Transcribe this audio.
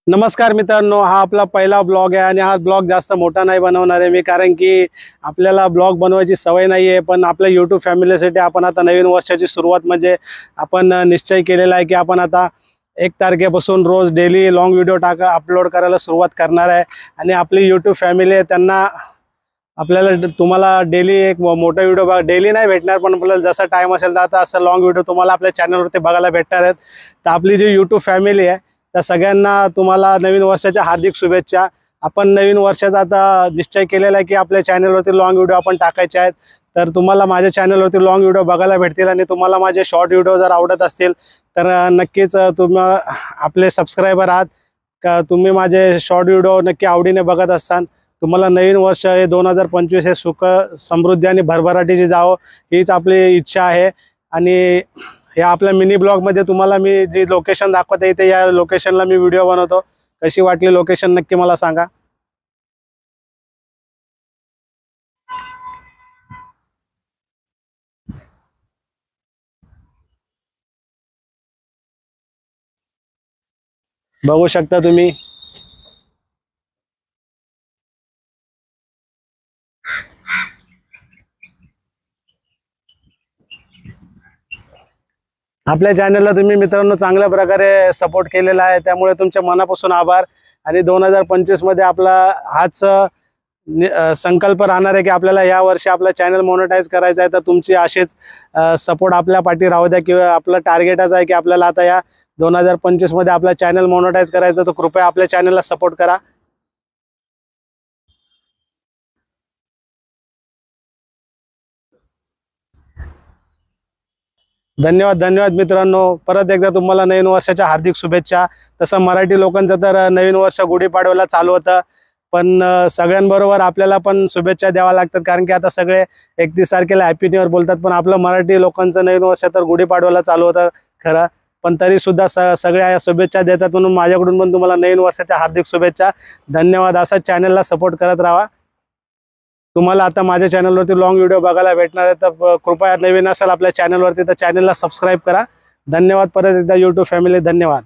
नमस्कार मित्रांनो, हा आपला पहिला ब्लॉग आहे आणि हा ब्लॉग जास्त मोठा नाही बनवणार आहे मी, कारण की आपल्याला ब्लॉग बनवायची सवय नाही आहे. पण आपल्या यूट्यूब फॅमिलीसाठी आपण आता नवीन वर्षाची सुरुवात म्हणजे आपण निश्चय केलेला आहे की आपण आता 1 तारखेपासून रोज डेली लॉंग व्हिडिओ अपलोड करायला सुरुवात करणार आहे. आणि आपली यूट्यूब फॅमिली आहे त्यांना आपल्याला तुम्हाला डेली एक मोठा व्हिडिओ डेली नाही भेटणार, पण आपल्याला जसा टाईम असेल तर आता असं लॉंग व्हिडिओ तुम्हाला आपल्या चॅनलवरती बघायला भेटणार आहेत. तर आपली जी यूट्यूब फॅमिली आहे त्या सगळ्यांना तुम्हाला नवीन वर्षाच्या हार्दिक शुभेच्छा. आपण नवीन वर्षाचा आता निश्चय केलेला आहे की आपल्या चॅनलवरती लॉंग व्हिडिओ आपण टाकायचे आहेत. तर तुम्हाला माझ्या चॅनलवरती लॉंग व्हिडिओ बघायला भेटतील आणि तुम्हाला माझे शॉर्ट व्हिडिओ जर आवडत असतील तर नक्कीच तुम्ही आपले सबस्क्रायबर आहात का, तुम्ही माझे शॉर्ट व्हिडिओ नक्की आवडीने बघत असाल. तुम्हाला नवीन वर्ष हे 2025 हे सुख समृद्धी आणि भरभराटीची जावं हीच आपली इच्छा आहे. आणि या आपल्या मिनी ब्लॉगमध्ये तुम्हाला मी जी लोकेशन दाखवते इथे या लोकेशनला मी व्हिडिओ बनवतो. कशी वाटली लोकेशन नक्की मला सांगा. बघू शकता तुम्ही. आपल्या चॅनलला तुम्ही मित्रांनो चांगल्या प्रकारे सपोर्ट केलेला आहे, त्यामुळे तुमच्या मनापासून आभार. आणि 2025 मध्ये आपला हाच संकल्प राहणार आहे की आपल्याला या वर्षी आपला चॅनल मोनेटाईज करायचा आहे. तर तुमची असेच सपोर्ट आपल्या पाठी राहू द्या, किंवा आपलं टार्गेटच आहे की आपल्याला आता या 2025 मध्ये आपला चॅनल मोनेटाईज करायचं. तर कृपया आपल्या चॅनलला सपोर्ट करा. धन्यवाद धन्यवाद मित्रांनो. परत एकदा तुम्हाला नवीन वर्षाच्या हार्दिक शुभेच्छा. तसं मराठी लोकांचं तर नवीन वर्ष गुढीपाडव्याला चालू होतं, पण सगळ्यांबरोबर आपल्याला पण शुभेच्छा द्याव्या लागतात, कारण की आता सगळे 31 तारखेला हॅपी न्यू इयर बोलतात, पण आपलं मराठी लोकांचं नवीन वर्ष तर गुढीपाडव्याला चालू होतं खरं. पण तरी सुद्धा सगळ्या शुभेच्छा देतात, म्हणून माझ्याकडून पण तुम्हाला नवीन वर्षाच्या हार्दिक शुभेच्छा. धन्यवाद. असाच चॅनलला सपोर्ट करत राहा. तुम्हाला आता माझ्या चॅनलवरती लॉंग व्हिडिओ बघायला भेटणार आहे, तर कृपया नवीन असाल आपल्या चॅनलवरती तर चॅनलला सबस्क्राईब करा. धन्यवाद परत एकदा यूट्यूब फॅमिली. धन्यवाद.